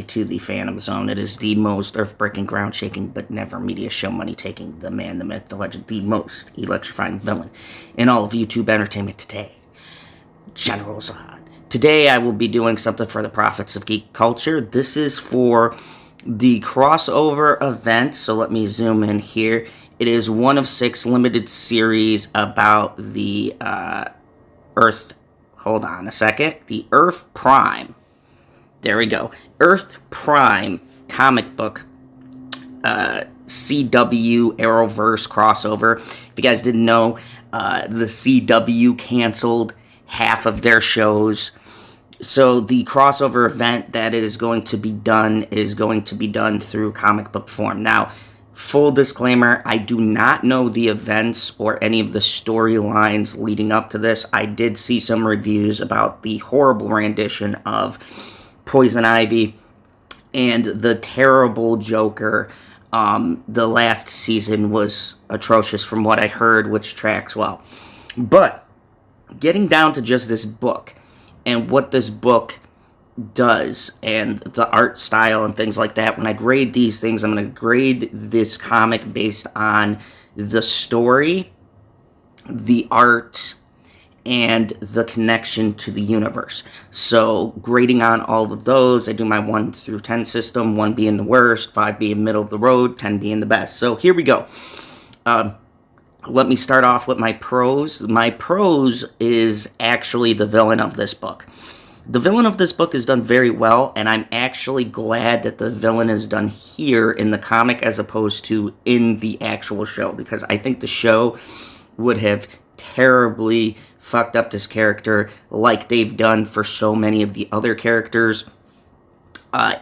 to the Phantom Zone. It is the most earth-breaking, ground-shaking, but never media show money-taking, the man, the myth, the legend, the most electrifying villain in all of YouTube entertainment today, General Zod. Today I will be doing something for the Prophets of Geek Culture. This is for the crossover event, so let me zoom in here. It is one of 6 limited series about the Earth... Hold on a second. The Earth Prime. There we go. Earth Prime comic book CW Arrowverse crossover. If you guys didn't know, the CW canceled half of their shows. So the crossover event that is going to be done through comic book form. Now, full disclaimer, I do not know the events or any of the storylines leading up to this. I did see some reviews about the horrible rendition of Poison Ivy and the terrible Joker. The last season was atrocious from what I heard, which tracks well. But getting down to just this book and what this book does and the art style and things like that, when I grade these things, I'm going to grade this comic based on the story, the art, and the connection to the universe. So grading on all of those, I do my 1 through 10 system, 1 being the worst, 5 being middle of the road, 10 being the best. So here we go. Let me start off with my pros. My pros is actually the villain of this book. The villain of this book is done very well, and I'm actually glad that the villain is done here in the comic as opposed to in the actual show, because I think the show would have terribly fucked up this character like they've done for so many of the other characters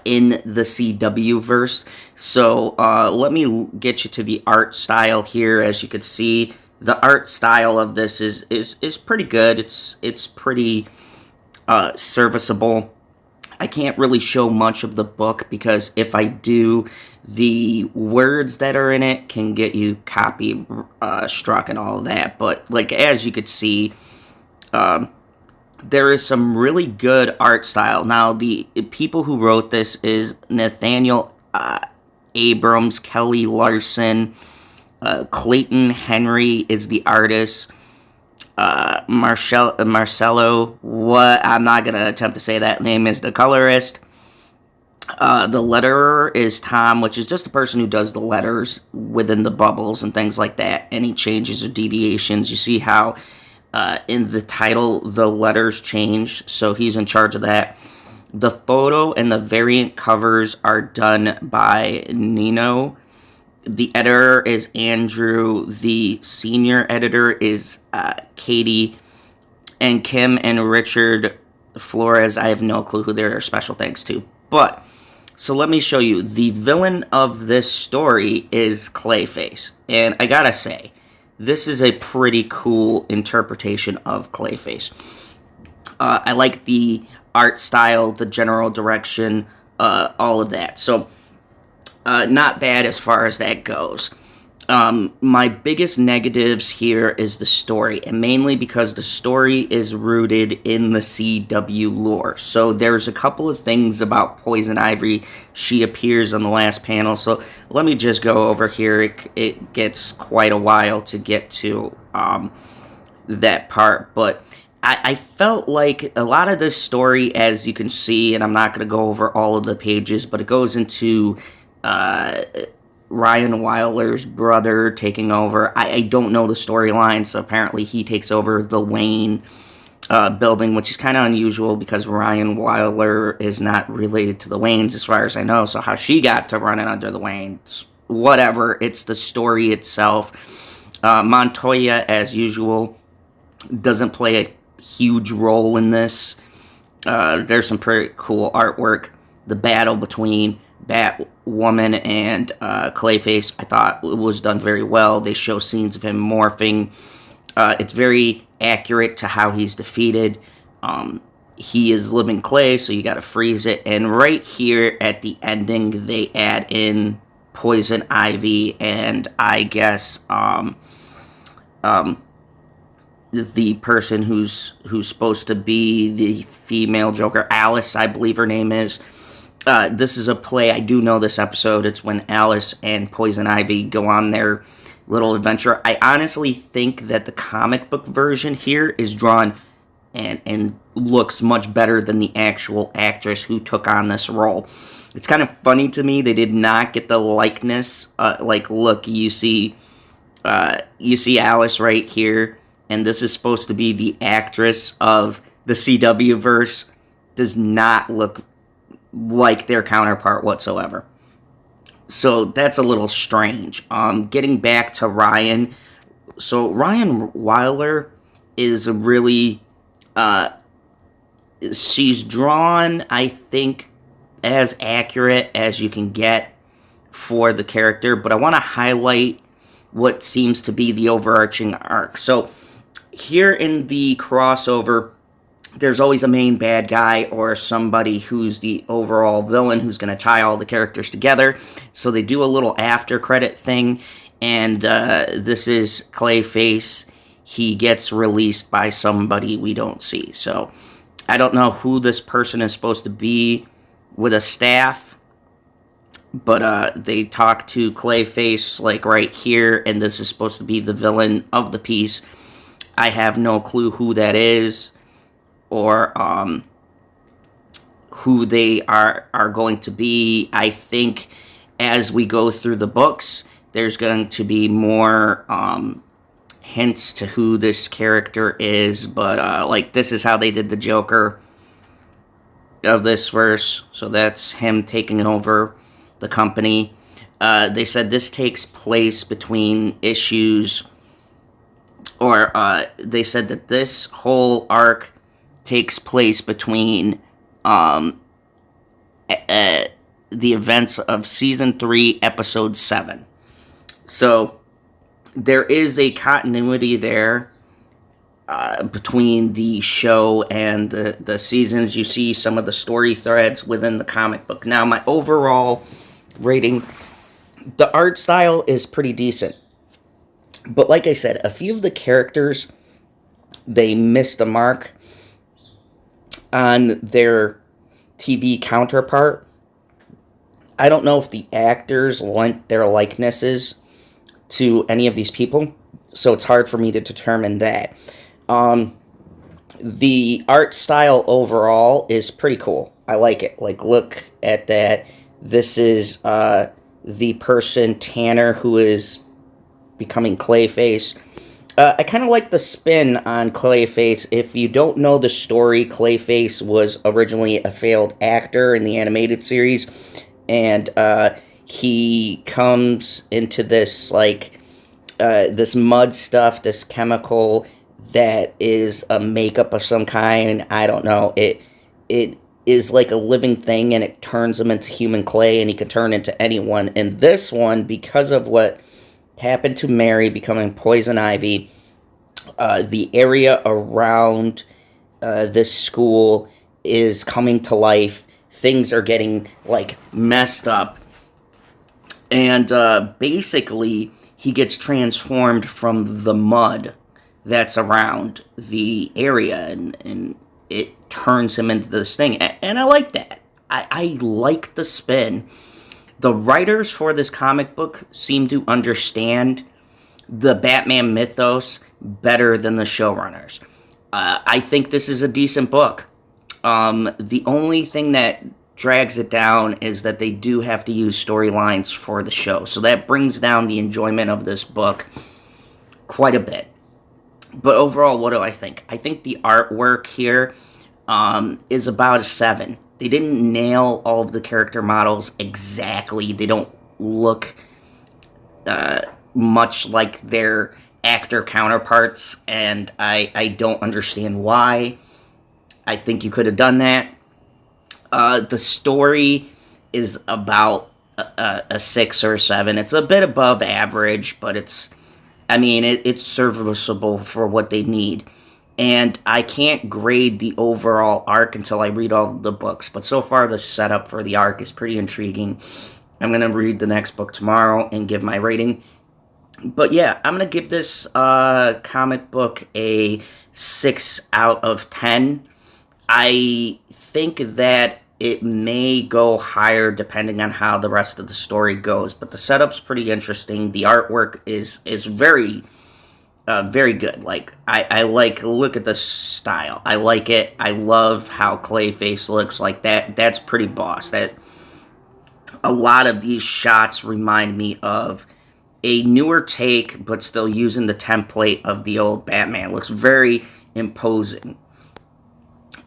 in the CW verse. So let me get you to the art style here. As you can see, the art style of this is pretty good. It's pretty serviceable. I can't really show much of the book because if I do, the words that are in it can get you copy struck and all of that. But like as you could see, there is some really good art style. Now the people who wrote this is Nathaniel Abrams, Kelly Larson, Clayton Henry is the artist. Marcelo, I'm not going to attempt to say that name, is the colorist. The letterer is Tom, which is just the person who does the letters within the bubbles and things like that. Any changes or deviations, you see how in the title the letters change, so he's in charge of that. The photo and the variant covers are done by Nino. The editor is Andrew. The senior editor is Katie. And Kim and Richard Flores, I have no clue who they're special thanks to. But, so let me show you. The villain of this story is Clayface. And I gotta say, this is a pretty cool interpretation of Clayface. I like the art style, the general direction, all of that. So, not bad as far as that goes. My biggest negatives here is the story, and mainly because the story is rooted in the CW lore. So there's a couple of things about Poison Ivy. She appears on the last panel, so let me just go over here. It gets quite a while to get to that part, but I felt like a lot of this story, as you can see, and I'm not going to go over all of the pages, but it goes into Ryan Wilder's brother taking over. I don't know the storyline, so apparently he takes over the Wayne building, which is kind of unusual because Ryan Wilder is not related to the Waynes as far as I know, so how she got to running under the Waynes, whatever, it's the story itself. Montoya, as usual, doesn't play a huge role in this. There's some pretty cool artwork. The battle between Batwoman and Clayface, I thought it was done very well. They show scenes of him morphing. It's very accurate to how he's defeated. He is living clay, so you gotta freeze it. And right here at the ending, they add in Poison Ivy and I guess the person who's supposed to be the female Joker, Alice, I believe her name is. This is a play. I do know this episode. It's when Alice and Poison Ivy go on their little adventure. I honestly think that the comic book version here is drawn and looks much better than the actual actress who took on this role. It's kind of funny to me they did not get the likeness. Like, look, you see Alice right here, and this is supposed to be the actress of the CW verse. Does not look like their counterpart whatsoever. So that's a little strange. Getting back to Ryan. So Ryan Weiler is really... she's drawn, I think, as accurate as you can get for the character, but I want to highlight what seems to be the overarching arc. So here in the crossover, there's always a main bad guy or somebody who's the overall villain who's going to tie all the characters together. So they do a little after credit thing, and this is Clayface. He gets released by somebody we don't see. So I don't know who this person is supposed to be with a staff, but they talk to Clayface like right here, and this is supposed to be the villain of the piece. I have no clue who that is, or who they are going to be. I think as we go through the books, there's going to be more hints to who this character is, but like, this is how they did the Joker of this verse. So that's him taking over the company. They said this takes place between issues, or they said that this whole arc takes place between the events of Season 3, Episode 7. So there is a continuity there between the show and the seasons. You see some of the story threads within the comic book. Now, my overall rating, the art style is pretty decent. But like I said, a few of the characters, they missed the mark on their TV counterpart. I don't know if the actors lent their likenesses to any of these people, so it's hard for me to determine that. The art style overall is pretty cool. I like it. Like, look at that. This is the person, Tanner, who is becoming Clayface. I kind of like the spin on Clayface. If you don't know the story, Clayface was originally a failed actor in the animated series, and he comes into this, like, this mud stuff, this chemical that is a makeup of some kind. I don't know. It is like a living thing, and it turns him into human clay, and he can turn into anyone. And this one, because of what happened to Mary becoming Poison Ivy, the area around this school is coming to life. Things are getting, like, messed up. And basically, he gets transformed from the mud that's around the area, and it turns him into this thing. And I like that. I like the spin. The writers for this comic book seem to understand the Batman mythos better than the showrunners. I think this is a decent book. The only thing that drags it down is that they do have to use storylines for the show. So that brings down the enjoyment of this book quite a bit. But overall, what do I think? I think the artwork here is about a 7. They didn't nail all of the character models exactly. They don't look much like their actor counterparts, and I don't understand why. I think you could have done that. The story is about a 6 or 7. It's a bit above average, but it's serviceable for what they need. And I can't grade the overall arc until I read all of the books. But so far, the setup for the arc is pretty intriguing. I'm going to read the next book tomorrow and give my rating. But yeah, I'm going to give this comic book a 6 out of 10. I think that it may go higher depending on how the rest of the story goes. But the setup's pretty interesting. The artwork is very very good. Like I like, look at the style. I like it. I love how Clayface looks like that. That's pretty boss. That a lot of these shots remind me of a newer take, but still using the template of the old Batman. It looks very imposing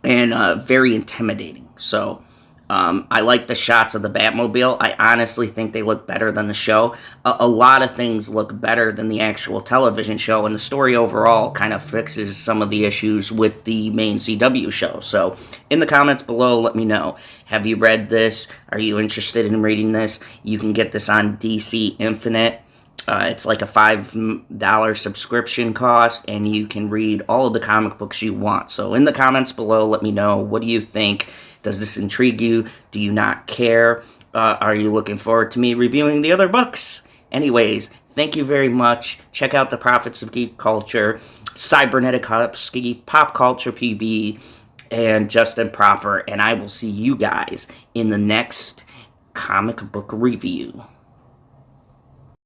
and very intimidating. So I like the shots of the Batmobile. I honestly think they look better than the show. A lot of things look better than the actual television show, and the story overall kind of fixes some of the issues with the main CW show. So in the comments below, let me know. Have you read this? Are you interested in reading this? You can get this on DC Infinite. It's like a $5 subscription cost, and you can read all of the comic books you want. So in the comments below, let me know, what do you think? Does this intrigue you? Do you not care? Are you looking forward to me reviewing the other books? Anyways, thank you very much. Check out the Prophets of Geek Culture, Cybernetic Husky, Pop Culture PB, and Justin Proper, and I will see you guys in the next comic book review.